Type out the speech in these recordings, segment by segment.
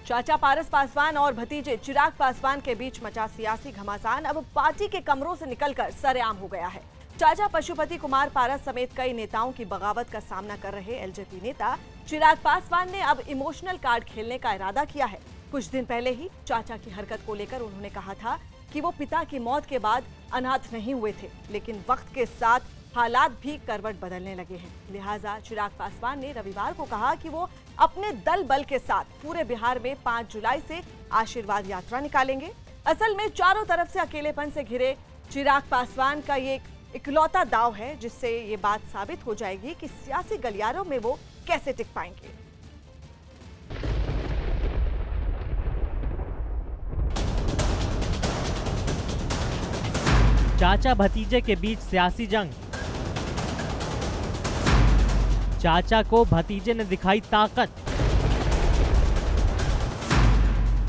चाचा पारस पासवान और भतीजे चिराग पासवान के बीच मचा सियासी घमासान अब पार्टी के कमरों से निकलकर सरेआम हो गया है। चाचा पशुपति कुमार पारस समेत कई नेताओं की बगावत का सामना कर रहे एलजेपी नेता चिराग पासवान ने अब इमोशनल कार्ड खेलने का इरादा किया है। कुछ दिन पहले ही चाचा की हरकत को लेकर उन्होंने कहा था कि वो पिता की मौत के बाद अनाथ नहीं हुए थे, लेकिन वक्त के साथ हालात भी करवट बदलने लगे हैं। लिहाजा चिराग पासवान ने रविवार को कहा कि वो अपने दल बल के साथ पूरे बिहार में 5 जुलाई से आशीर्वाद यात्रा निकालेंगे। असल में चारों तरफ से अकेलेपन से घिरे चिराग पासवान का ये इकलौता दांव है, जिससे ये बात साबित हो जाएगी कि सियासी गलियारों में वो कैसे टिक पाएंगे। चाचा भतीजे के बीच सियासी जंग। चाचा को भतीजे ने दिखाई ताकत।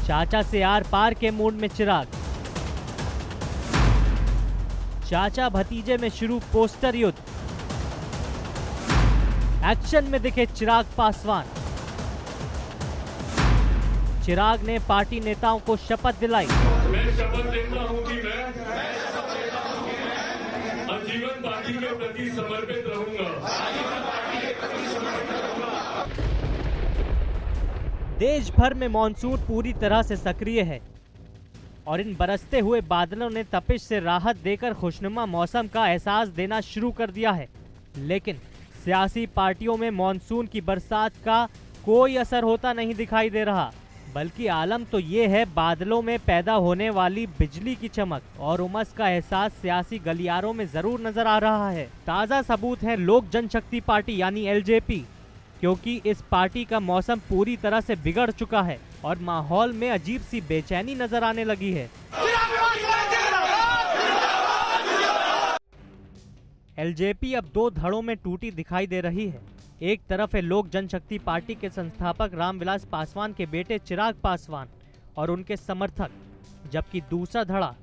चाचा से आर पार के मूड में चिराग। चाचा भतीजे में शुरू पोस्टर युद्ध। एक्शन में दिखे चिराग पासवान। चिराग ने पार्टी नेताओं को शपथ दिलाई। मैं शपथ लेता हूं कि मैं आजीवन पार्टी के प्रति समर्पित रहूंगा। देश भर में मॉनसून पूरी तरह से सक्रिय है और इन बरसते हुए बादलों ने तपिश से राहत देकर खुशनुमा मौसम का एहसास देना शुरू कर दिया है। लेकिन सियासी पार्टियों में मॉनसून की बरसात का कोई असर होता नहीं दिखाई दे रहा, बल्कि आलम तो ये है बादलों में पैदा होने वाली बिजली की चमक और उमस का एहसास सियासी गलियारों में जरूर नजर आ रहा है। ताज़ा सबूत है लोक जनशक्ति पार्टी यानी एलजेपी, क्योंकि इस पार्टी का मौसम पूरी तरह से बिगड़ चुका है और माहौल में अजीब सी बेचैनी नजर आने लगी है। एलजेपी अब 2 धड़ों में टूटी दिखाई दे रही है। एक तरफ है लोक जनशक्ति पार्टी के संस्थापक रामविलास पासवान के बेटे चिराग पासवान और उनके समर्थक, जबकि दूसरा धड़ा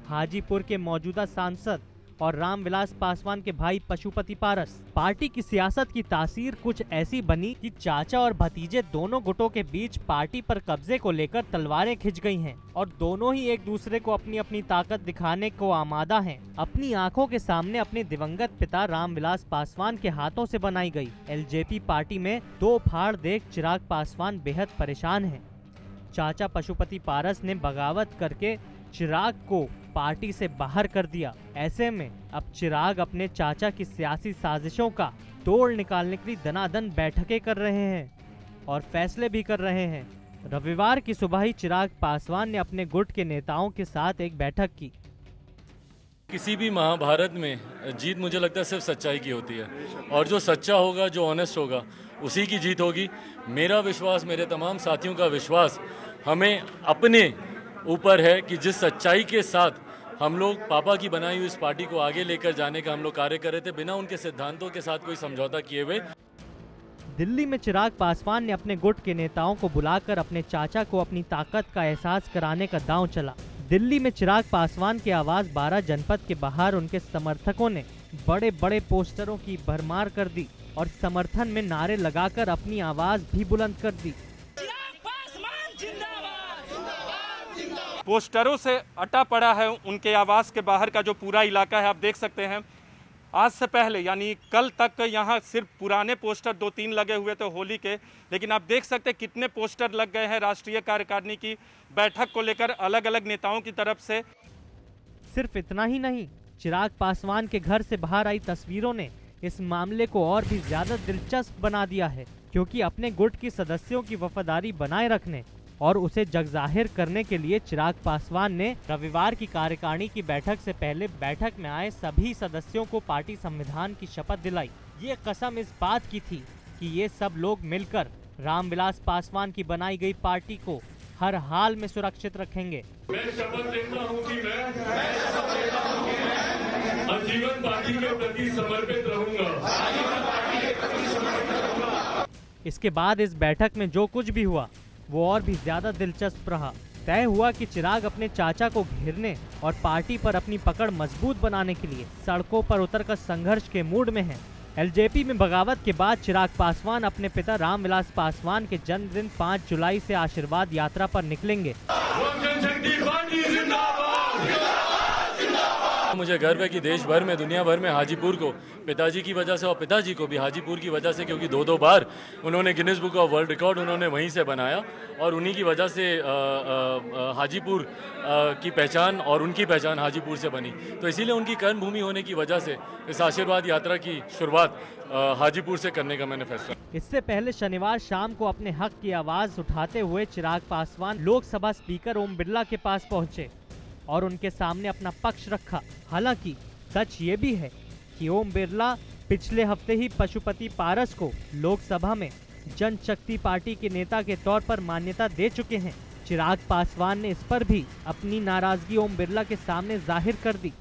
हाजीपुर के मौजूदा सांसद और रामविलास पासवान के भाई पशुपति पारस। पार्टी की सियासत की तासीर कुछ ऐसी बनी कि चाचा और भतीजे दोनों गुटों के बीच पार्टी पर कब्जे को लेकर तलवारें खिंच गई हैं और दोनों ही एक दूसरे को अपनी अपनी ताकत दिखाने को आमादा हैं। अपनी आंखों के सामने अपने दिवंगत पिता रामविलास पासवान के हाथों से बनाई गई एलजेपी पार्टी में 2 फाड़ देख चिराग पासवान बेहद परेशान हैं। चाचा पशुपति पारस ने बगावत करके चिराग को पार्टी से बाहर कर दिया। ऐसे में अब चिराग अपने चाचा की सियासी साजिशों का तोड़ निकालने के लिए दनादन बैठकें कर रहे हैं और फैसले भी कर रहे हैं। रविवार की सुबह ही चिराग पासवान ने अपने गुट के नेताओं के साथ एक बैठक की। किसी भी महाभारत में जीत मुझे लगता है सिर्फ सच्चाई की होती है और जो सच्चा होगा, जो ऑनेस्ट होगा, उसी की जीत होगी। मेरा विश्वास, मेरे तमाम साथियों का विश्वास हमें अपने ऊपर है कि जिस सच्चाई के साथ हम लोग पापा की बनाई हुई इस पार्टी को आगे लेकर जाने का हम लोग कार्य कर रहे थे, बिना उनके सिद्धांतों के साथ कोई समझौता किए हुए। दिल्ली में चिराग पासवान ने अपने गुट के नेताओं को बुलाकर अपने चाचा को अपनी ताकत का एहसास कराने का दांव चला। दिल्ली में चिराग पासवान की आवाज 12 जनपद के बाहर उनके समर्थकों ने बड़े बड़े पोस्टरों की भरमार कर दी और समर्थन में नारे लगाकर अपनी आवाज भी बुलंद कर दी। पोस्टरों से अटा पड़ा है उनके आवास के बाहर का जो पूरा इलाका है। आप देख सकते हैं आज से पहले यानी कल तक यहाँ सिर्फ पुराने पोस्टर 2-3 लगे हुए थे होली के, लेकिन आप देख सकते हैं कितने पोस्टर लग गए हैं राष्ट्रीय कार्यकारिणी की बैठक को लेकर अलग अलग नेताओं की तरफ से। सिर्फ इतना ही नहीं, चिराग पासवान के घर से बाहर आई तस्वीरों ने इस मामले को और भी ज्यादा दिलचस्प बना दिया है, क्योंकि अपने गुट की सदस्यों की वफादारी बनाए रखने और उसे जगजाहिर करने के लिए चिराग पासवान ने रविवार की कार्यकारिणी की बैठक से पहले बैठक में आए सभी सदस्यों को पार्टी संविधान की शपथ दिलाई। ये कसम इस बात की थी कि ये सब लोग मिलकर रामविलास पासवान की बनाई गई पार्टी को हर हाल में सुरक्षित रखेंगे। मैं शपथ लेता हूं कि मैं आजीवन पार्टी के प्रति समर्पित रहूंगा। इसके बाद इस बैठक में जो कुछ भी हुआ वो और भी ज्यादा दिलचस्प रहा। तय हुआ कि चिराग अपने चाचा को घेरने और पार्टी पर अपनी पकड़ मजबूत बनाने के लिए सड़कों पर उतरकर संघर्ष के मूड में हैं। एलजेपी में बगावत के बाद चिराग पासवान अपने पिता रामविलास पासवान के जन्मदिन 5 जुलाई से आशीर्वाद यात्रा पर निकलेंगे। मुझे गर्व है कि देश भर में, दुनिया भर में हाजीपुर को पिताजी की वजह से और पिताजी को भी हाजीपुर की वजह से, क्योंकि 2 बार उन्होंने Guinness book of world record उन्होंने वहीं से बनाया और उन्हीं की वजह से हाजीपुर की पहचान और उनकी पहचान हाजीपुर से बनी। तो इसीलिए उनकी कर्म भूमि होने की वजह से इस आशीर्वाद यात्रा की शुरुआत हाजीपुर से करने का मैंने फैसला। इससे पहले शनिवार शाम को अपने हक की आवाज उठाते हुए चिराग पासवान लोकसभा स्पीकर ओम बिरला के पास पहुंचे और उनके सामने अपना पक्ष रखा। हालांकि सच ये भी है कि ओम बिरला पिछले हफ्ते ही पशुपति पारस को लोकसभा में जनशक्ति पार्टी के नेता के तौर पर मान्यता दे चुके हैं। चिराग पासवान ने इस पर भी अपनी नाराजगी ओम बिरला के सामने जाहिर कर दी।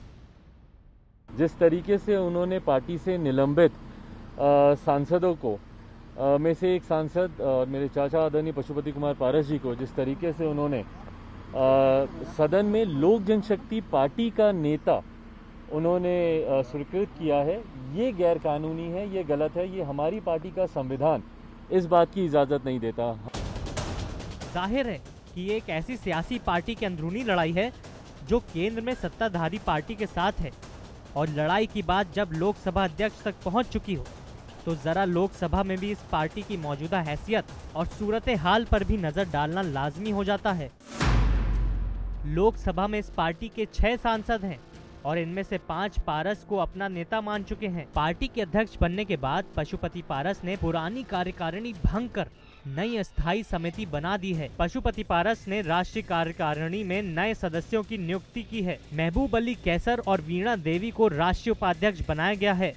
जिस तरीके से उन्होंने पार्टी से निलंबित सांसदों को में से एक सांसद और मेरे चाचा आदरणीय पशुपति कुमार पारस जी को जिस तरीके से उन्होंने सदन में लोक जनशक्ति पार्टी का नेता उन्होंने स्वीकृत किया है, ये गैर कानूनी है, ये गलत है, ये हमारी पार्टी का संविधान इस बात की इजाजत नहीं देता। जाहिर है कि ये एक ऐसी सियासी पार्टी की अंदरूनी लड़ाई है जो केंद्र में सत्ताधारी पार्टी के साथ है और लड़ाई की बात जब लोकसभा अध्यक्ष तक पहुंच चुकी हो तो जरा लोकसभा में भी इस पार्टी की मौजूदा हैसियत और सूरत हाल पर भी नजर डालना लाजमी हो जाता है। लोकसभा में इस पार्टी के 6 सांसद हैं और इनमें से 5 पारस को अपना नेता मान चुके हैं। पार्टी के अध्यक्ष बनने के बाद पशुपति पारस ने पुरानी कार्यकारिणी भंग कर नई अस्थायी समिति बना दी है। पशुपति पारस ने राष्ट्रीय कार्यकारिणी में नए सदस्यों की नियुक्ति की है। महबूब अली कैसर और वीणा देवी को राष्ट्रीय उपाध्यक्ष बनाया गया है।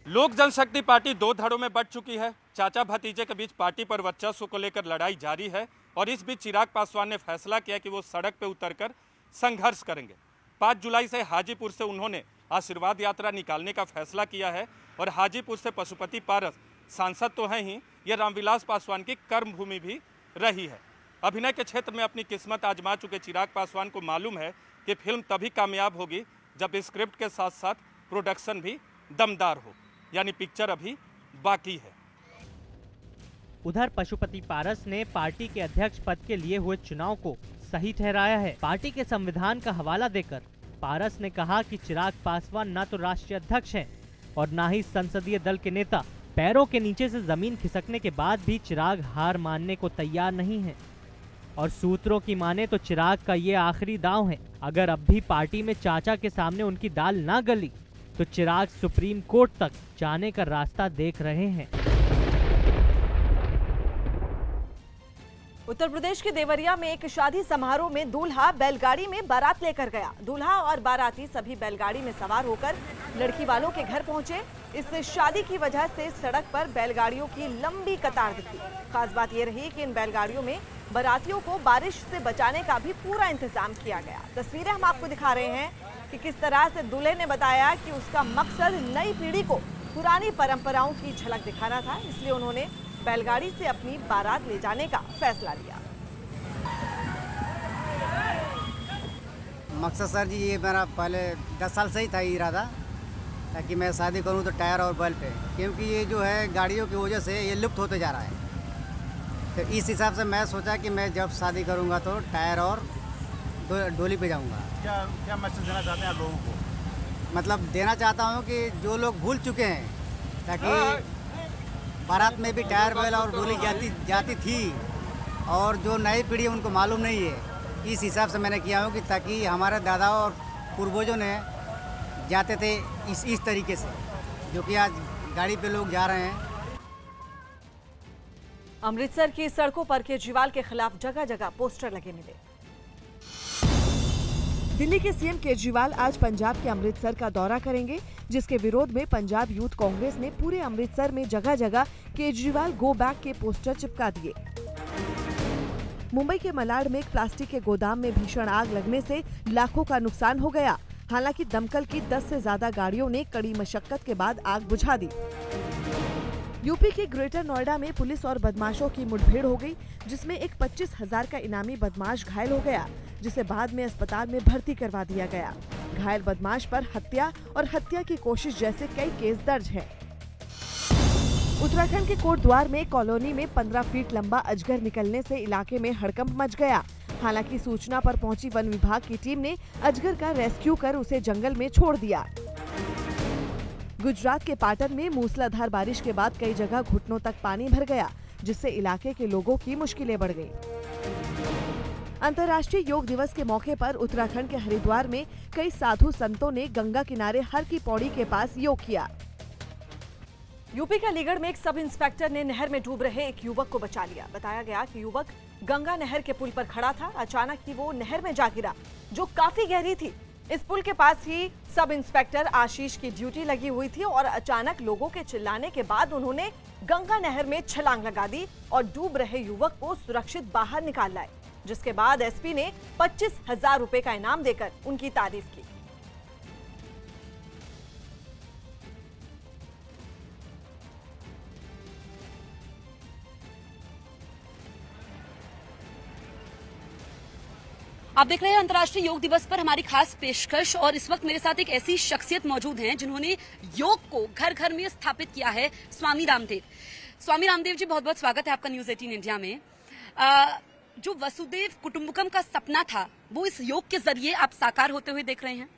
लोक जनशक्ति पार्टी 2 धड़ों में बंट चुकी है। चाचा भतीजे के बीच पार्टी पर वर्चस्व को लेकर लड़ाई जारी है और इस बीच चिराग पासवान ने फैसला किया कि वो सड़क पे उतरकर संघर्ष करेंगे। 5 जुलाई से हाजीपुर से उन्होंने आशीर्वाद यात्रा निकालने का फैसला किया है और हाजीपुर से पशुपति पारस सांसद तो हैं ही, ये रामविलास पासवान की कर्मभूमि भी रही है। अभिनय के क्षेत्र में अपनी किस्मत आजमा चुके चिराग पासवान को मालूम है कि फिल्म तभी कामयाब होगी जब स्क्रिप्ट के साथ साथ प्रोडक्शन भी दमदार हो, यानी पिक्चर अभी बाकी है। उधर पशुपति पारस ने पार्टी के अध्यक्ष पद के लिए हुए चुनाव को सही ठहराया है। पार्टी के संविधान का हवाला देकर पारस ने कहा कि चिराग पासवान न तो राष्ट्रीय अध्यक्ष हैं और न ही संसदीय दल के नेता। पैरों के नीचे से जमीन खिसकने के बाद भी चिराग हार मानने को तैयार नहीं है और सूत्रों की माने तो चिराग का ये आखिरी दांव है। अगर अब भी पार्टी में चाचा के सामने उनकी दाल ना गली तो चिराग सुप्रीम कोर्ट तक जाने का रास्ता देख रहे हैं। उत्तर प्रदेश के देवरिया में एक शादी समारोह में दूल्हा बैलगाड़ी में बारात लेकर गया। दूल्हा और बाराती सभी बैलगाड़ी में सवार होकर लड़की वालों के घर पहुंचे। इस शादी की वजह से सड़क पर बैलगाड़ियों की लंबी कतार दिखी। खास बात यह रही कि इन बैलगाड़ियों में बारातियों को बारिश से बचाने का भी पूरा इंतजाम किया गया। तस्वीरें हम आपको दिखा रहे हैं कि किस तरह से दूल्हे ने बताया कि उसका मकसद नई पीढ़ी को पुरानी परंपराओं की झलक दिखाना था, इसलिए उन्होंने बैलगाड़ी से अपनी बारात ले जाने का फैसला लिया। मकसद सर जी ये मेरा पहले 10 साल से ही था इरादा, ताकि मैं शादी करूं तो टायर और बैल पे, क्योंकि ये जो है गाड़ियों की वजह से ये लुप्त होते जा रहा है। तो इस हिसाब से मैं सोचा कि मैं जब शादी करूंगा तो टायर और डोली पे जाऊंगा। क्या मैसेज देना चाहते हैं आप लोगों को? मतलब देना चाहता हूं कि जो लोग भूल चुके हैं, ताकि बारात में भी टायर बैल और डोली जाती थी और जो नई पीढ़ी उनको मालूम नहीं है, इस हिसाब से मैंने किया हूँ कि ताकि हमारे दादा और पूर्वजों ने जाते थे इस तरीके से, जो कि आज गाड़ी पे लोग जा रहे हैं। अमृतसर की सड़कों पर केजरीवाल के खिलाफ जगह जगह पोस्टर लगे मिले। दिल्ली के सीएम केजरीवाल आज पंजाब के अमृतसर का दौरा करेंगे, जिसके विरोध में पंजाब यूथ कांग्रेस ने पूरे अमृतसर में जगह जगह केजरीवाल गो बैक के पोस्टर चिपका दिए। मुंबई के मलाड में एक प्लास्टिक के गोदाम में भीषण आग लगने से लाखों का नुकसान हो गया। हालांकि दमकल की 10 से ज्यादा गाड़ियों ने कड़ी मशक्कत के बाद आग बुझा दी। यूपी के ग्रेटर नोएडा में पुलिस और बदमाशों की मुठभेड़ हो गई, जिसमें एक 25,000 का इनामी बदमाश घायल हो गया, जिसे बाद में अस्पताल में भर्ती करवा दिया गया। घायल बदमाश पर हत्या और हत्या की कोशिश जैसे कई केस दर्ज हैं। उत्तराखंड के कोटद्वार में कॉलोनी में 15 फीट लंबा अजगर निकलने से इलाके में हड़कंप मच गया। हालांकि सूचना पर पहुंची वन विभाग की टीम ने अजगर का रेस्क्यू कर उसे जंगल में छोड़ दिया। गुजरात के पाटन में मूसलाधार बारिश के बाद कई जगह घुटनों तक पानी भर गया, जिससे इलाके के लोगों की मुश्किलें बढ़ गईं। अंतर्राष्ट्रीय योग दिवस के मौके पर उत्तराखंड के हरिद्वार में कई साधु संतों ने गंगा किनारे हर की पौड़ी के पास योग किया। यूपी के अलीगढ़ में एक सब इंस्पेक्टर ने नहर में डूब रहे एक युवक को बचा लिया। बताया गया कि युवक गंगा नहर के पुल पर खड़ा था। अचानक ही वो नहर में जा गिरा, जो काफी गहरी थी। इस पुल के पास ही सब इंस्पेक्टर आशीष की ड्यूटी लगी हुई थी और अचानक लोगों के चिल्लाने के बाद उन्होंने गंगा नहर में छलांग लगा दी और डूब रहे युवक को सुरक्षित बाहर निकाल लाए, जिसके बाद एसपी ने 25,000 रुपए का इनाम देकर उनकी तारीफ की। आप देख रहे हैं अंतर्राष्ट्रीय योग दिवस पर हमारी खास पेशकश, और इस वक्त मेरे साथ एक ऐसी शख्सियत मौजूद हैं जिन्होंने योग को घर घर में स्थापित किया है, स्वामी रामदेव। स्वामी रामदेव जी, बहुत बहुत स्वागत है आपका न्यूज 18 इंडिया में। जो वसुदेव कुटुंबकम का सपना था, वो इस योग के जरिए आप साकार होते हुए देख रहे हैं।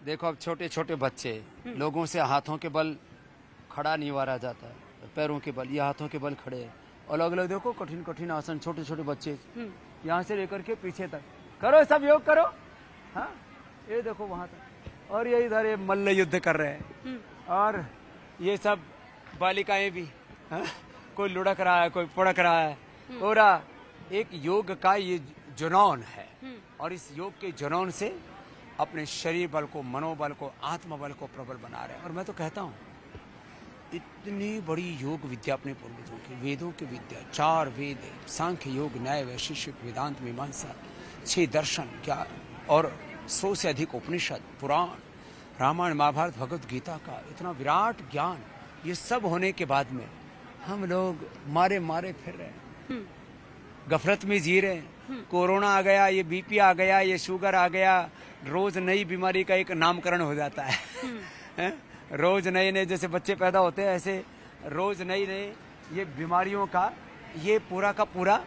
देखो, अब छोटे छोटे बच्चे लोगों से हाथों के बल खड़ा नहीं हुआ जाता है, पैरों के बल या हाथों के बल खड़े, अलग अलग देखो कठिन कठिन आसन, छोटे छोटे बच्चे यहाँ से लेकर के पीछे तक करो, सब योग करो। हाँ, ये देखो वहां तक, और ये इधर ये मल्ल युद्ध कर रहे हैं, और ये सब बालिकाएं भी, हाँ? कोई लुढ़क रहा है, कोई पुढ़क रहा है। पूरा एक योग का ये जुनून है, और इस योग के जुनून से अपने शरीर बल को, मनोबल को, आत्मबल को प्रबल बना रहे हैं। और मैं तो कहता हूँ, इतनी बड़ी योग विद्या अपने पूर्वजों की, वेदों की विद्या, 4 वेद, सांख्य, योग, न्याय, वैशेषिक, वेदांत, मीमांसा, 6 दर्शन, क्या और 100 से अधिक उपनिषद, पुराण, रामायण, महाभारत, भगवत गीता का इतना विराट ज्ञान, ये सब होने के बाद में हम लोग मारे मारे फिर रहे हैं, गफलत में जी रहे हैं। कोरोना आ गया, ये बीपी आ गया, ये शुगर आ गया, रोज नई बीमारी का एक नामकरण हो जाता है। रोज नए नए जैसे बच्चे पैदा होते हैं, ऐसे रोज नई नए ये बीमारियों का ये पूरा का पूरा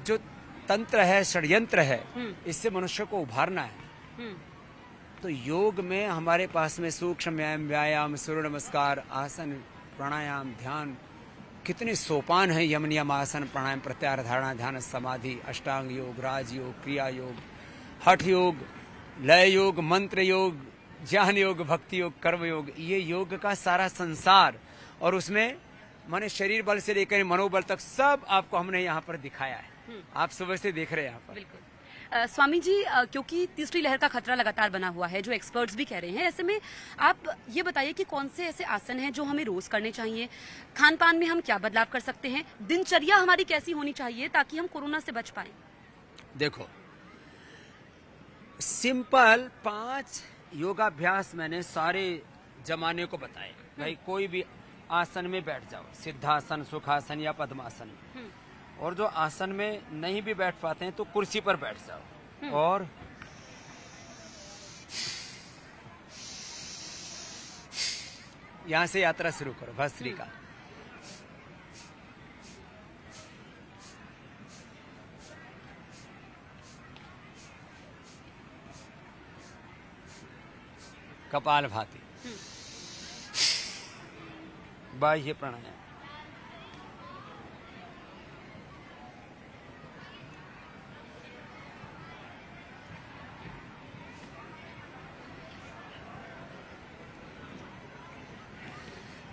जो तंत्र है, षड्यंत्र है, इससे मनुष्य को उभारना है। तो योग में हमारे पास में सूक्ष्म व्यायाम, सूर्य नमस्कार, आसन, प्राणायाम, ध्यान, कितने सोपान हैं, यम नियम, आसन, प्राणायाम, प्रत्याहार, धारणा, ध्यान, समाधि, अष्टांग योग, राजयोग, क्रिया योग, हठ योग, लय योग, मंत्र योग, ज्ञान योग, भक्ति योग, कर्म योग, ये योग का सारा संसार, और उसमें माने शरीर बल से लेकर मनोबल तक सब आपको हमने यहाँ पर दिखाया है। आप सुबह से देख रहे हैं यहाँ पर। बिल्कुल। स्वामी जी, क्योंकि तीसरी लहर का खतरा लगातार बना हुआ है, जो एक्सपर्ट्स भी कह रहे हैं, ऐसे में आप ये बताइए कि कौन से ऐसे आसन हैं जो हमें रोज करने चाहिए, खान पान में हम क्या बदलाव कर सकते हैं, दिनचर्या हमारी कैसी होनी चाहिए ताकि हम कोरोना से बच पाए। देखो, सिंपल 5 योगाभ्यास मैंने सारे जमाने को बताए। भाई कोई भी आसन में बैठ जाओ, सिद्धासन, सुखासन या पद्मासन, और जो आसन में नहीं भी बैठ पाते हैं तो कुर्सी पर बैठ जाओ, और यहां से यात्रा शुरू करो भस्त्रिका। कपाल भाती, बाह्य प्राणायाम,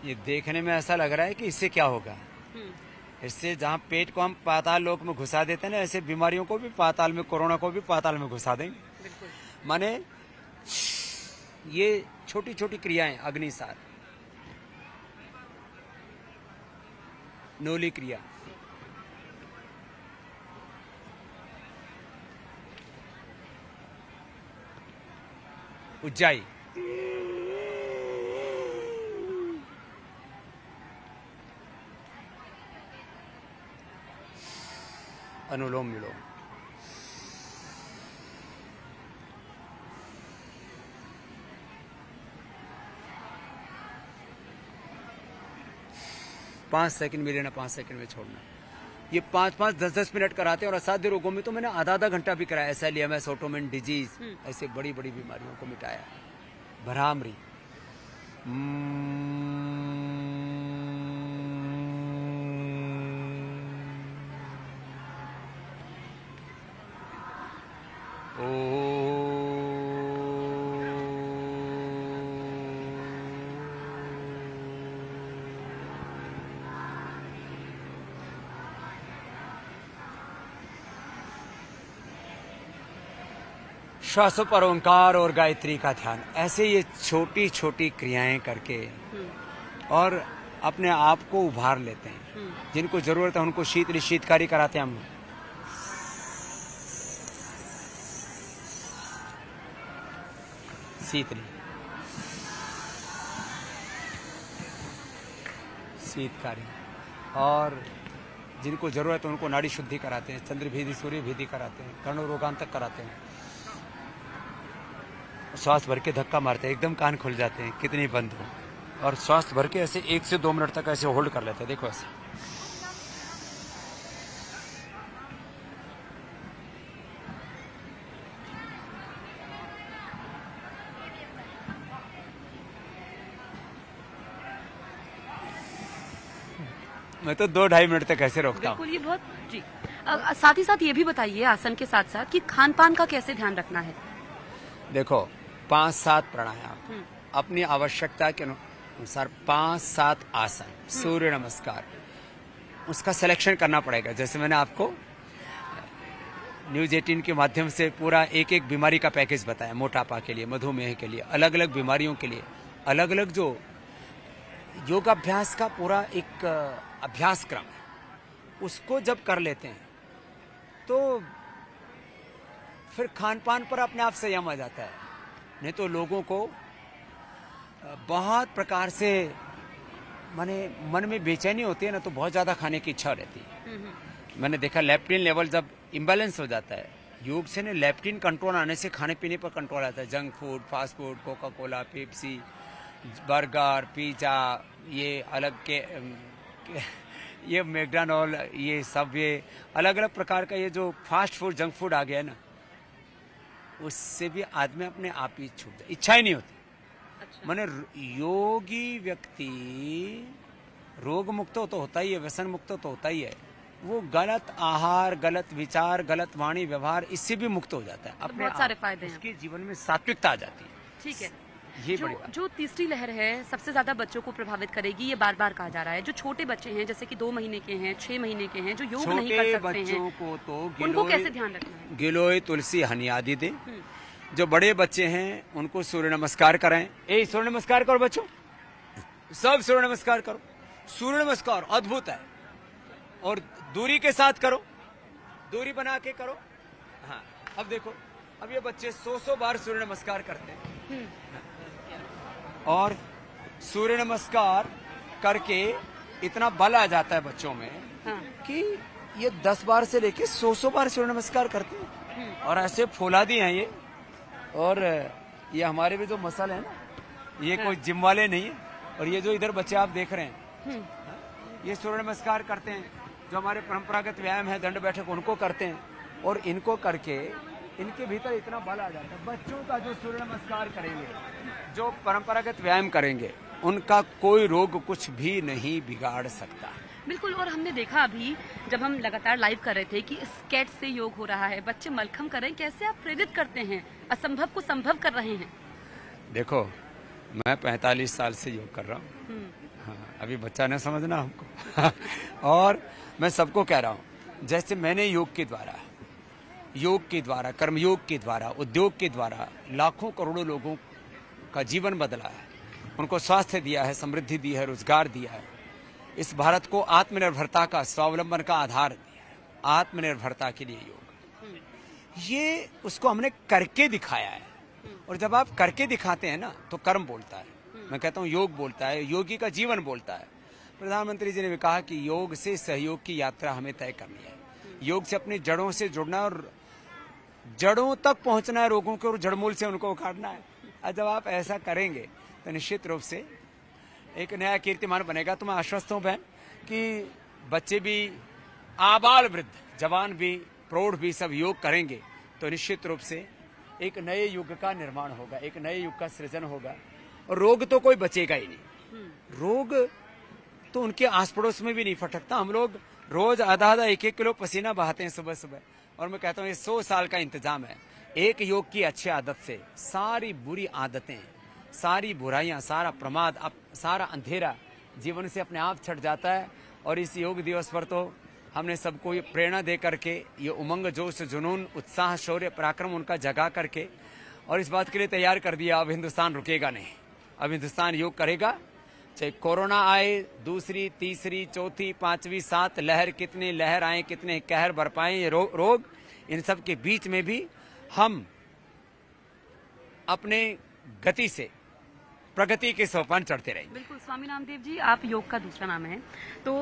ये देखने में ऐसा लग रहा है कि इससे क्या होगा। इससे जहाँ पेट को हम पाताल लोक में घुसा देते हैं ना, ऐसे बीमारियों को भी पाताल में, कोरोना को भी पाताल में घुसा देंगे। माने ये छोटी छोटी क्रियाएं, अग्निसार, नोली क्रिया, उज्जाई, अनुलोम विलोम, 5 सेकंड में लेना, 5 सेकंड में छोड़ना। ये 5-5, 10-10 मिनट कराते हैं। और असाध्य रोगों में तो मैंने आधा घंटा भी कराया। SLEMS, ऑटोइम्यून डिजीज, ऐसे बड़ी बड़ी बीमारियों को मिटाया। भ्रामरी, श्वासों पर ओंकार और गायत्री का ध्यान, ऐसे ये छोटी छोटी क्रियाएं करके और अपने आप को उभार लेते हैं। जिनको जरूरत है उनको शीतकारी कराते हैं हम। शीतकारी। और जिनको जरूरत है उनको नाड़ी शुद्धि कराते हैं, चंद्र भेदी, सूर्य भेदी कराते हैं, कर्ण रोगांतक कराते हैं। श्वास भर के धक्का मारते हैं, एकदम कान खुल जाते हैं कितनी बंद हो। और श्वास भर के ऐसे 1 से 2 मिनट तक ऐसे होल्ड कर लेते हैं। देखो ऐसे। मैं तो 2-2.5 मिनट तक ऐसे रोकता हूँ। बिल्कुल, ये बहुत जी। साथ ही साथ ये भी बताइए आसन के साथ साथ कि खान पान का कैसे ध्यान रखना है। देखो 5-7 प्राणायाम, अपनी आवश्यकता के अनुसार 5-7 आसन, सूर्य नमस्कार, उसका सिलेक्शन करना पड़ेगा। जैसे मैंने आपको न्यूज़ 18 के माध्यम से पूरा एक एक बीमारी का पैकेज बताया। मोटापा के लिए, मधुमेह के लिए, अलग अलग बीमारियों के लिए अलग अलग जो योगाभ्यास का पूरा एक अभ्यास क्रम है, उसको जब कर लेते हैं तो फिर खान पान पर अपने आप संयम आ जाता है। नहीं तो लोगों को बहुत प्रकार से माने मन में बेचैनी होती है ना, तो बहुत ज्यादा खाने की इच्छा रहती है। मैंने देखा लेप्टिन लेवल जब इम्बैलेंस हो जाता है, योग से ना लेप्टिन कंट्रोल आने से खाने पीने पर कंट्रोल आता है। Junk food, fast food, Coca Cola, Pepsi, burger, pizza, ये अलग के ये मैकडॉनल्ड, ये सब ये अलग अलग प्रकार का ये जो फास्ट फूड, जंक फूड आ गया है ना, उससे भी आदमी अपने आप ही छूट जाए, इच्छा ही नहीं होती। अच्छा। माने योगी व्यक्ति रोग मुक्त तो होता ही है, व्यसन मुक्त तो होता ही है। वो गलत आहार, गलत विचार, गलत वाणी व्यवहार, इससे भी मुक्त हो जाता है। तो बहुत सारे फायदे हैं। उसके जीवन में सात्विकता आ जाती है। ठीक है। ये बड़ी बात। जो तीसरी लहर है सबसे ज्यादा बच्चों को प्रभावित करेगी, ये बार बार कहा जा रहा है। जो छोटे बच्चे हैं, जैसे कि 2 महीने के हैं, 6 महीने के हैं, जो योग नहीं कर सकते बच्चों हैं, को तो उनको कैसे ध्यान रखना है? गिलोय, तुलसी, हनी आदि दें। जो बड़े बच्चे हैं उनको सूर्य नमस्कार कराएं। सूर्य नमस्कार करो बच्चों, सब सूर्य नमस्कार करो। सूर्य नमस्कार अद्भुत है, और दूरी के साथ करो, दूरी बना के करो। हाँ, अब देखो, अब ये बच्चे 100 बार सूर्य नमस्कार करते हैं। और सूर्य नमस्कार करके इतना बल आ जाता है बच्चों में कि ये 10 बार से लेके 100 बार सूर्य नमस्कार करते हैं। और ऐसे फौलादी हैं ये। और ये हमारे भी जो मसल है ना, ये कोई जिम वाले नहीं है। और ये जो इधर बच्चे आप देख रहे हैं, ये सूर्य नमस्कार करते हैं। जो हमारे परंपरागत व्यायाम है, दंड बैठक, उनको करते हैं। और इनको करके इनके भीतर इतना बल आ जाता है। बच्चों का जो सूर्य नमस्कार करेंगे, जो परंपरागत व्यायाम करेंगे, उनका कोई रोग कुछ भी नहीं बिगाड़ सकता। बिल्कुल। और हमने देखा अभी जब हम लगातार लाइव कर रहे थे कि स्केट से योग हो रहा है, बच्चे मलखम कर रहे हैं। कैसे आप प्रेरित करते हैं, असंभव को संभव कर रहे हैं? देखो, मैं 45 साल से योग कर रहा हूँ। हाँ, अभी बच्चा न समझना हमको। और मैं सबको कह रहा हूँ, जैसे मैंने योग के द्वारा, कर्मयोग के द्वारा, उद्योग के द्वारा लाखों करोड़ों लोगों का जीवन बदला है, उनको स्वास्थ्य दिया है, समृद्धि दी है, रोजगार दिया है, इस भारत को आत्मनिर्भरता का, स्वावलंबन का आधार दिया है, आत्मनिर्भरता के लिए योग, ये उसको हमने करके दिखाया है। और जब आप करके दिखाते हैं ना, तो कर्म बोलता है। मैं कहता हूँ योग बोलता है, योगी का जीवन बोलता है। प्रधानमंत्री जी ने भी कहा कि योग से सहयोग की यात्रा हमें तय करनी है। योग से अपनी जड़ों से जुड़ना और जड़ों तक पहुंचना है रोगों के, और जड़मूल से उनको उखाड़ना है। और जब आप ऐसा करेंगे तो निश्चित रूप से एक नया कीर्तिमान बनेगा। तो मैं आश्वस्त हूँ बहन कि बच्चे भी, आबाल वृद्ध, जवान भी, प्रौढ़ भी सब योग करेंगे तो निश्चित रूप से एक नए युग का निर्माण होगा, एक नए युग का सृजन होगा। और रोग तो कोई बचेगा ही नहीं। रोग तो उनके आस पड़ोस में भी नहीं फटकता। हम लोग रोज आधा 1-1 किलो पसीना बहाते हैं सुबह सुबह, और मैं कहता हूँ ये 100 साल का इंतजाम है। एक योग की अच्छी आदत से सारी बुरी आदतें, सारी बुराइयां, सारा प्रमाद, सारा अंधेरा जीवन से अपने आप छट जाता है। और इस योग दिवस पर तो हमने सबको ये प्रेरणा दे करके, ये उमंग, जोश, जुनून, उत्साह, शौर्य, पराक्रम उनका जगा करके और इस बात के लिए तैयार कर दिया, अब हिंदुस्तान रुकेगा नहीं, अब हिंदुस्तान योग करेगा। चाहे कोरोना आए, दूसरी, तीसरी, चौथी, 5वीं, 7 लहर, कितने लहर आए, कितने कहर बरपाएं ये रोग, इन सब के बीच में भी हम अपने गति से प्रगति के सोपान चढ़ते रहेंगे। बिल्कुल। स्वामी रामदेव जी, आप योग का दूसरा नाम है, तो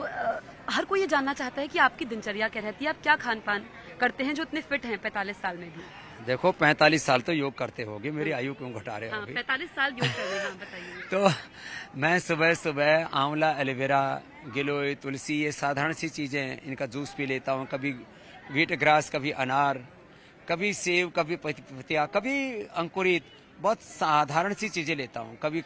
हर कोई ये जानना चाहता है कि आपकी दिनचर्या क्या रहती है, आप क्या खान पान करते हैं जो इतने फिट हैं 45 साल में भी? देखो 45 साल तो योग करते होगे, मेरी आयु क्यों घटा रहे हो? 45 साल योग कर रहे हैं, बताइए। तो मैं सुबह सुबह आंवला, एलोवेरा, गिलोय, तुलसी, ये साधारण सी चीजें, इनका जूस पी लेता हूँ। कभी व्हीट ग्रास, कभी अनार, कभी सेब, कभी पपीता, कभी अंकुरित, बहुत साधारण सी चीजें लेता हूँ। कभी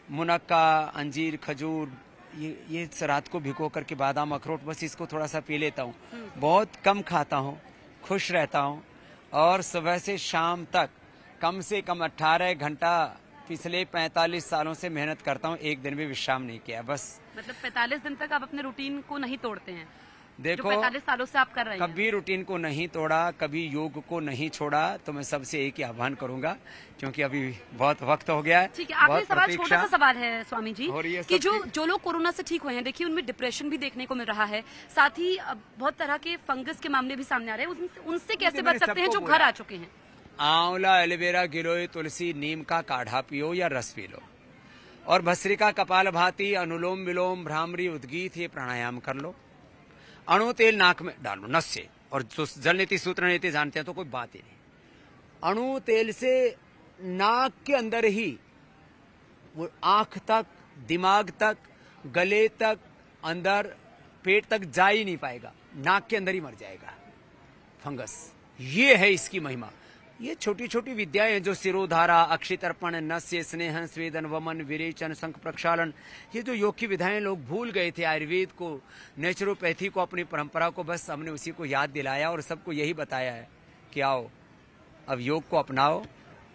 मुनक्का, अंजीर, खजूर, ये रात को भिगो करके, बादाम, अखरोट, बस इसको थोड़ा सा पी लेता हूँ। बहुत कम खाता हूँ, खुश रहता हूँ। और सुबह से शाम तक कम से कम 18 घंटा पिछले 45 सालों से मेहनत करता हूँ, एक दिन भी विश्राम नहीं किया। बस मतलब 45 दिन तक आप अपने रूटीन को नहीं तोड़ते हैं? देखो, जो 45 सालों से आप कर रहे हैं। कभी रूटीन को नहीं तोड़ा, कभी योग को नहीं छोड़ा। तो मैं सबसे एक ही आह्वान करूंगा, क्योंकि अभी बहुत वक्त हो गया है। ठीक है, आखिरी सवाल, छोटा सा सवाल है स्वामी जी, कि जो लोग कोरोना से ठीक हुए हैं, देखिए उनमें डिप्रेशन भी देखने को मिल रहा है, साथ ही बहुत तरह के फंगस के मामले भी सामने आ रहे हैं, उनसे कैसे बच सकते हैं जो घर आ चुके हैं? आंवला, एलोवेरा, गिलोय, तुलसी, नीम का काढ़ा पियो या रस पी लो, और भस्त्रिका, कपालभाति, अनुलोम विलोम, भ्रामरी, उद्गीत, ये प्राणायाम कर लो। अणु तेल नाक में डालो, नस से, और जो जल नीति, सूत्र नीति जानते हैं तो कोई बात ही नहीं। अणु तेल से नाक के अंदर ही वो आंख तक, दिमाग तक, गले तक, अंदर पेट तक जा ही नहीं पाएगा, नाक के अंदर ही मर जाएगा फंगस। ये है इसकी महिमा। ये छोटी छोटी विद्याएं हैं जो सिरोधारा, अक्षितर्पण, नस्य, स्नेहन, स्वेदन, वमन, विरेचन, शंख प्रक्षालन, ये जो योग की विधाएं लोग भूल गए थे, आयुर्वेद को, नेचुरोपैथी को, अपनी परंपरा को, बस हमने उसी को याद दिलाया और सबको यही बताया है कि आओ अब योग को अपनाओ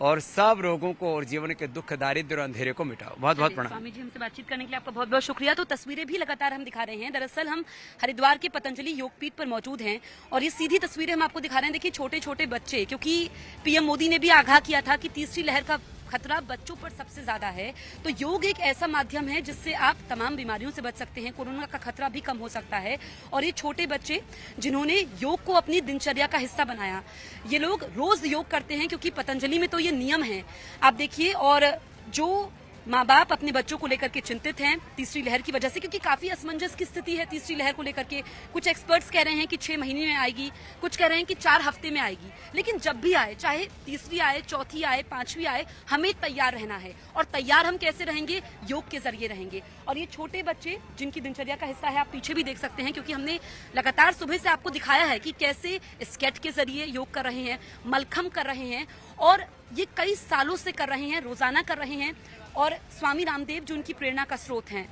और सब रोगों को और जीवन के दुख, दारिद्र्य और अंधेरे को मिटाओ। बहुत बहुत प्रणाम। स्वामी जी, हमसे बातचीत करने के लिए आपका बहुत बहुत शुक्रिया। तो तस्वीरें भी लगातार हम दिखा रहे हैं। दरअसल हम हरिद्वार के पतंजलि योगपीठ पर मौजूद हैं और ये सीधी तस्वीरें हम आपको दिखा रहे हैं। देखिए छोटे छोटे बच्चे, क्योंकि पीएम मोदी ने भी आगाह किया था कि तीसरी लहर का खतरा बच्चों पर सबसे ज्यादा है, तो योग एक ऐसा माध्यम है जिससे आप तमाम बीमारियों से बच सकते हैं, कोरोना का खतरा भी कम हो सकता है। और ये छोटे बच्चे जिन्होंने योग को अपनी दिनचर्या का हिस्सा बनाया, ये लोग रोज योग करते हैं, क्योंकि पतंजलि में तो ये नियम है, आप देखिए। और जो माँ बाप अपने बच्चों को लेकर के चिंतित हैं तीसरी लहर की वजह से, क्योंकि काफी असमंजस की स्थिति है तीसरी लहर को लेकर के। कुछ एक्सपर्ट्स कह रहे हैं कि 6 महीने में आएगी, कुछ कह रहे हैं कि 4 हफ्ते में आएगी, लेकिन जब भी आए, चाहे तीसरी आए, चौथी आए, 5वीं आए, हमें तैयार रहना है। और तैयार हम कैसे रहेंगे? योग के जरिए रहेंगे। और ये छोटे बच्चे जिनकी दिनचर्या का हिस्सा है, आप पीछे भी देख सकते हैं, क्योंकि हमने लगातार सुबह से आपको दिखाया है कि कैसे स्केट के जरिए योग कर रहे हैं, मलखम कर रहे हैं, और ये कई सालों से कर रहे हैं, रोजाना कर रहे हैं। और स्वामी रामदेव जो उनकी प्रेरणा का स्रोत हैं।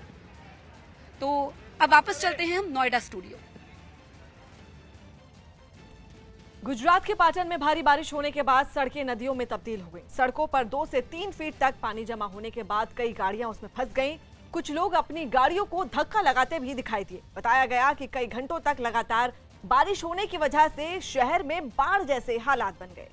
तो अब वापस चलते हैं हम नोएडा स्टूडियो। गुजरात के पाटन में भारी बारिश होने के बाद सड़कें नदियों में तब्दील हो गईं। सड़कों पर 2 से 3 फीट तक पानी जमा होने के बाद कई गाड़ियां उसमें फंस गईं। कुछ लोग अपनी गाड़ियों को धक्का लगाते भी दिखाई दिए। बताया गया कि कई घंटों तक लगातार बारिश होने की वजह से शहर में बाढ़ जैसे हालात बन गए।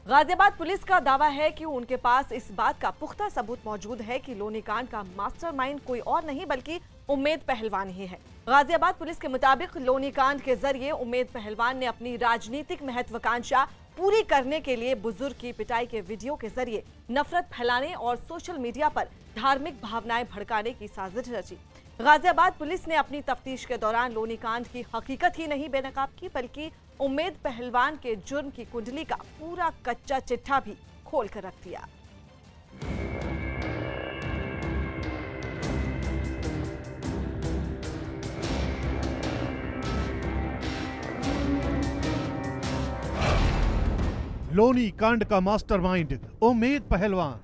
गाजियाबाद पुलिस का दावा है कि उनके पास इस बात का पुख्ता सबूत मौजूद है कि लोनीकांड का मास्टरमाइंड कोई और नहीं बल्कि उम्मेद पहलवान ही है। गाजियाबाद पुलिस के मुताबिक लोनीकांड के जरिए उम्मेद पहलवान ने अपनी राजनीतिक महत्वाकांक्षा पूरी करने के लिए बुजुर्ग की पिटाई के वीडियो के जरिए नफरत फैलाने और सोशल मीडिया पर धार्मिक भावनाएं भड़काने की साजिश रची। गाजियाबाद पुलिस ने अपनी तफ्तीश के दौरान लोनीकांड की हकीकत ही नहीं बेनकाब की, बल्कि उम्मेद पहलवान के जुर्म की कुंडली का पूरा कच्चा चिट्ठा भी खोल कर रख दिया। लोनी कांड का मास्टरमाइंड उम्मेद पहलवान।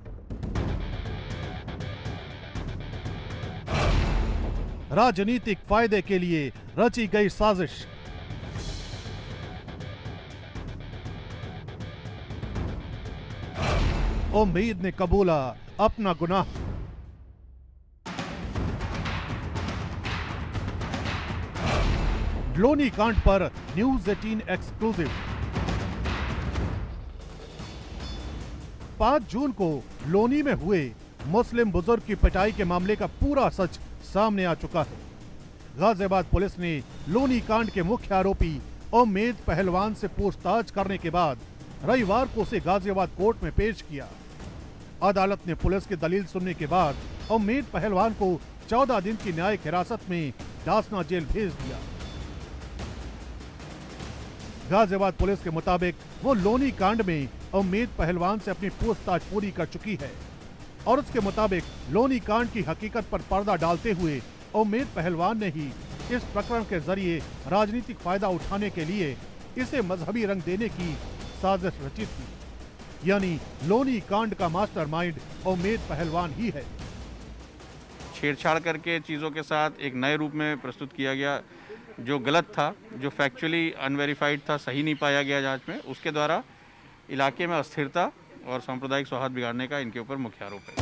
राजनीतिक फायदे के लिए रची गई साजिश। उम्मेद ने कबूला अपना गुनाह। लोनी कांड पर न्यूज़ 18 एक्सक्लूसिव। 5 जून को लोनी में हुए मुस्लिम बुजुर्ग की पिटाई के मामले का पूरा सच सामने आ चुका है। गाजियाबाद पुलिस ने लोनी कांड के मुख्य आरोपी उम्मेद पहलवान से पूछताछ करने के बाद रविवार को उसे गाजियाबाद कोर्ट में पेश किया। अदालत ने पुलिस की दलील सुनने के बाद उम्मेद पहलवान को 14 दिन की न्यायिक हिरासत में डासना जेल भेज दिया। गाजियाबाद पुलिस के मुताबिक वो लोनी कांड में उम्मेद पहलवान से अपनी पूछताछ पूरी कर चुकी है और उसके मुताबिक लोनी कांड की हकीकत पर पर्दा डालते हुए उम्मेद पहलवान ने ही इस प्रकरण के जरिए राजनीतिक फायदा उठाने के लिए इसे मजहबी रंग देने की साजिश रची थी। यानी लोनी कांड का मास्टरमाइंड उम्मेद पहलवान ही है। छेड़छाड़ करके चीज़ों के साथ एक नए रूप में प्रस्तुत किया गया, जो गलत था, जो फैक्चुअली अनवेरिफाइड था, सही नहीं पाया गया जांच में, उसके द्वारा इलाके में अस्थिरता और सांप्रदायिक सौहार्द बिगाड़ने का इनके ऊपर मुख्य आरोप है।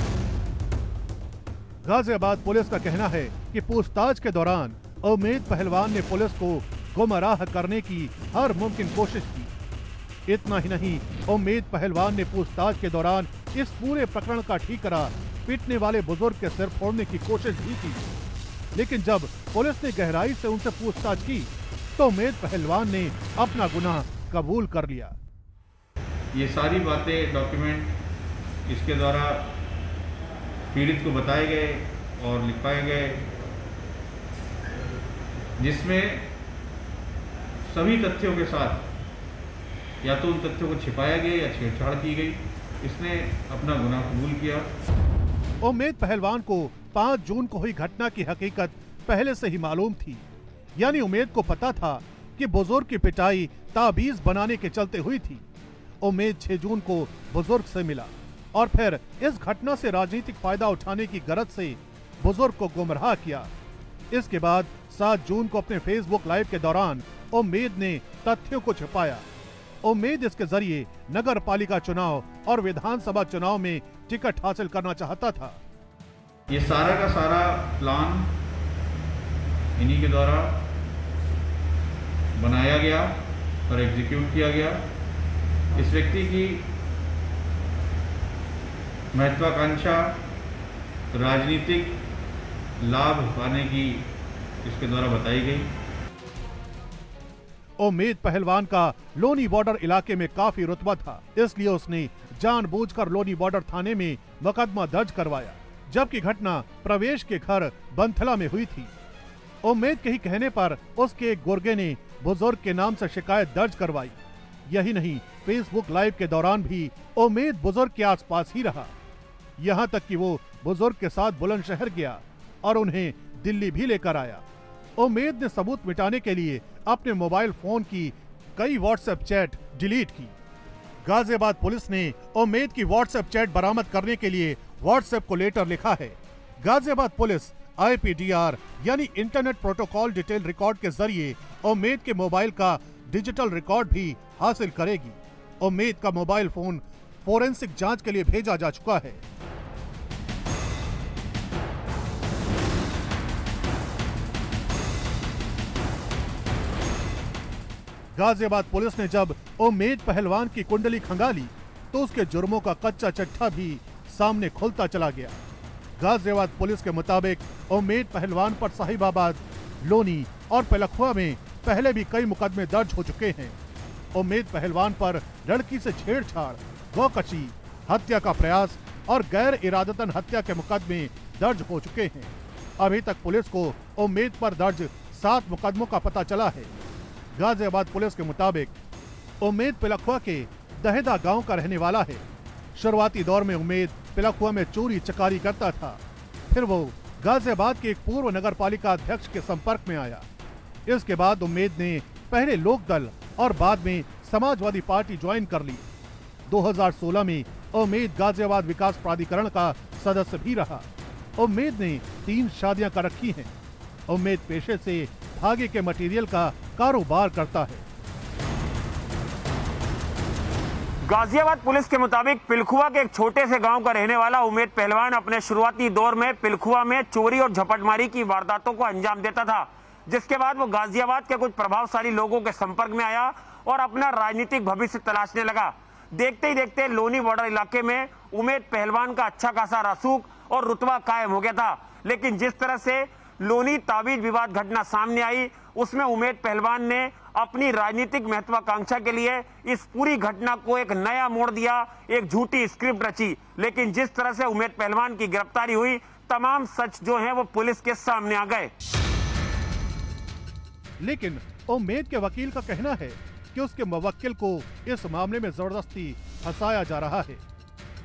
गाजियाबाद पुलिस का कहना है कि पूछताछ के दौरान उम्मेद पहलवान ने पुलिस को गुमराह करने की हर मुमकिन कोशिश की। इतना ही नहीं, उम्मेद पहलवान ने पूछताछ के दौरान इस पूरे प्रकरण का ठीकरा पीटने वाले बुजुर्ग के सिर फोड़ने की कोशिश भी की। लेकिन जब पुलिस ने गहराई से उनसे पूछताछ की तो उम्मेद पहलवान ने अपना गुनाह कबूल कर लिया। ये सारी बातें डॉक्यूमेंट इसके द्वारा पीड़ित को बताए गए और लिखवाए गए, जिसमें सभी तथ्यों के साथ या तो उन तथ्यों को छिपाया गया या छेड़छाड़ की गई। इसने अपना गुनाह कबूल किया। उम्मेद पहलवान को 5 जून को हुई घटना की हकीकत पहले से ही मालूम थी। यानी उम्मेद को पता था कि बुजुर्ग की पिटाई ताबीज बनाने के चलते हुई थी। उम्मेद 6 जून को बुजुर्ग से मिला और फिर इस घटना से राजनीतिक फायदा उठाने की गरज से बुजुर्ग को गुमराह किया। इसके बाद 7 जून को अपने फेसबुक लाइव के दौरान उम्मेद ने तथ्यों को छिपाया। उम्मेद इसके जरिए नगर पालिका चुनाव और विधानसभा चुनाव में टिकट हासिल करना चाहता था। ये सारा का सारा प्लान इन्हीं के द्वारा बनाया गया और एग्जीक्यूट किया गया। इस व्यक्ति की महत्वाकांक्षा राजनीतिक लाभ पाने की इसके द्वारा बताई गई। उम्मेद पहलवान का लोनी बॉर्डर इलाके में काफी रुतबा था, इसलिए उसने जानबूझकर लोनी बॉर्डर थाने में मुकदमा दर्ज करवाया, जबकि घटना प्रवेश के घर बंथला में हुई थी। उम्मेद के ही कहने पर उसके एक गुर्गे ने बुजुर्ग के नाम से शिकायत दर्ज करवाई। यही नहीं, फेसबुक लाइव के दौरान भी उम्मेद बुजुर्ग के आसपास ही रहा। यहाँ तक कि वो बुजुर्ग के साथ बुलंदशहर गया और उन्हें दिल्ली भी लेकर आया। उम्मेद ने सबूत मिटाने के लिए अपने मोबाइल फोन की कई व्हाट्सएप चैट डिलीट की। गाजियाबाद पुलिस ने उम्मेद की व्हाट्सएप चैट बरामद करने के लिए व्हाट्सएप को लेटर लिखा है। गाजियाबाद पुलिस IPDR यानी इंटरनेट प्रोटोकॉल डिटेल रिकॉर्ड के जरिए उम्मेद के मोबाइल का डिजिटल रिकॉर्ड भी हासिल करेगी। उम्मेद का मोबाइल फोन फोरेंसिक जांच के लिए भेजा जा चुका है। गाजियाबाद पुलिस ने जब उम्मेद पहलवान की कुंडली खंगाली तो उसके जुर्मों का कच्चा चिट्ठा भी सामने खुलता चला गया। गाजियाबाद पुलिस के मुताबिक उम्मेद पहलवान पर साहिबाबाद, लोनी और पेलखुआ में पहले भी कई मुकदमे दर्ज हो चुके हैं। उम्मेद पहलवान पर लड़की से छेड़छाड़, गौकशी, हत्या का प्रयास और गैर इरादतन हत्या के मुकदमे दर्ज हो चुके हैं। अभी तक पुलिस को उम्मेद पर दर्ज 7 मुकदमों का पता चला है। गाजियाबाद पुलिस के मुताबिक उम्मेद पेलखुआ के दहेदा गांव का रहने वाला है। शुरुआती दौर में उम्मेद पिलखुआ में चोरी चकारी करता था। फिर वो गाजियाबाद के एक पूर्व नगर पालिका अध्यक्ष के संपर्क में आया। इसके बाद उम्मेद ने पहले लोकदल और बाद में समाजवादी पार्टी ज्वाइन कर ली। 2016 में उम्मेद गाजियाबाद विकास प्राधिकरण का सदस्य भी रहा। उम्मेद ने 3 शादियां कर रखी हैं। उम्मेद पेशे से धागे के मटेरियल का कारोबार करता है। गाजियाबाद पुलिस के मुताबिक पिलखुआ के एक छोटे से गांव का रहने वाला उम्मेद पहलवान अपने शुरुआती दौर में पिलखुआ में चोरी और झपटमारी की वारदातों को अंजाम देता था, जिसके बाद वो गाजियाबाद के कुछ प्रभावशाली लोगों के संपर्क में आया और अपना राजनीतिक भविष्य तलाशने लगा। देखते ही देखते लोनी बॉर्डर इलाके में उम्मेद पहलवान का अच्छा खासा रसूख और रुतबा कायम हो गया था। लेकिन जिस तरह से लोनी ताबीज विवाद घटना सामने आई, उसमें उम्मेद पहलवान ने अपनी राजनीतिक महत्वाकांक्षा के लिए इस पूरी घटना को एक नया मोड़ दिया, एक झूठी स्क्रिप्ट रची। लेकिन जिस तरह से उम्मेद पहलवान की गिरफ्तारी हुई, तमाम सच जो है वो पुलिस के सामने आ गए। लेकिन उम्मेद के वकील का कहना है कि उसके मुवक्किल को इस मामले में जबरदस्ती फंसाया जा रहा है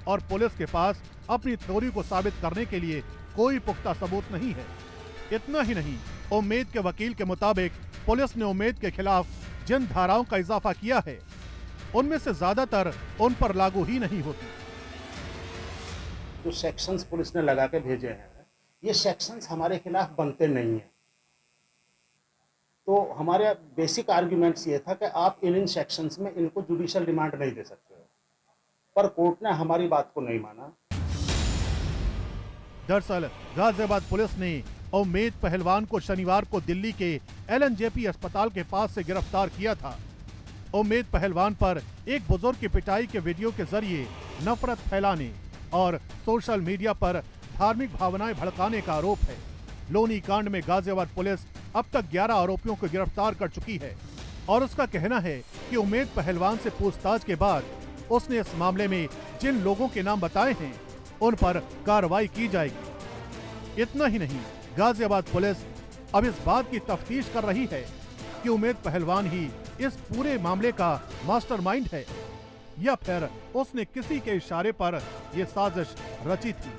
और पुलिस के पास अपनी थ्योरी को साबित करने के लिए कोई पुख्ता सबूत नहीं है। इतना ही नहीं, उम्मेद के वकील के मुताबिक पुलिस ने उम्मेद के खिलाफ जिन धाराओं का इजाफा किया है, उनमें से ज्यादातर उन पर लागू ही नहीं होती। जो सेक्शंस पुलिस ने लगा के भेजे हैं, ये सेक्शंस हमारे खिलाफ बनते नहीं हैं। तो हमारे बेसिक आर्ग्यूमेंट्स ये था कि आप इन सेक्शंस में इनको जुडिशियल रिमांड नहीं दे सकते हो, पर कोर्ट ने हमारी बात को नहीं माना। दरअसल गाजियाबाद पुलिस ने उम्मेद पहलवान को शनिवार को दिल्ली के LNJP अस्पताल के पास से गिरफ्तार किया था। उम्मेद पहलवान पर एक बुजुर्ग की पिटाई के वीडियो के जरिए नफरत फैलाने और सोशल मीडिया पर धार्मिक भावनाएं भड़काने का आरोप है। लोनी कांड में गाजियाबाद पुलिस अब तक 11 आरोपियों को गिरफ्तार कर चुकी है और उसका कहना है कि उम्मेद पहलवान से पूछताछ के बाद उसने इस मामले में जिन लोगों के नाम बताए हैं, उन पर कार्रवाई की जाएगी। इतना ही नहीं, गाजियाबाद पुलिस अब इस बात की तफ्तीश कर रही है कि उम्मेद पहलवान ही इस पूरे मामले का मास्टरमाइंड है या फिर उसने किसी के इशारे पर यह साजिश रची थी।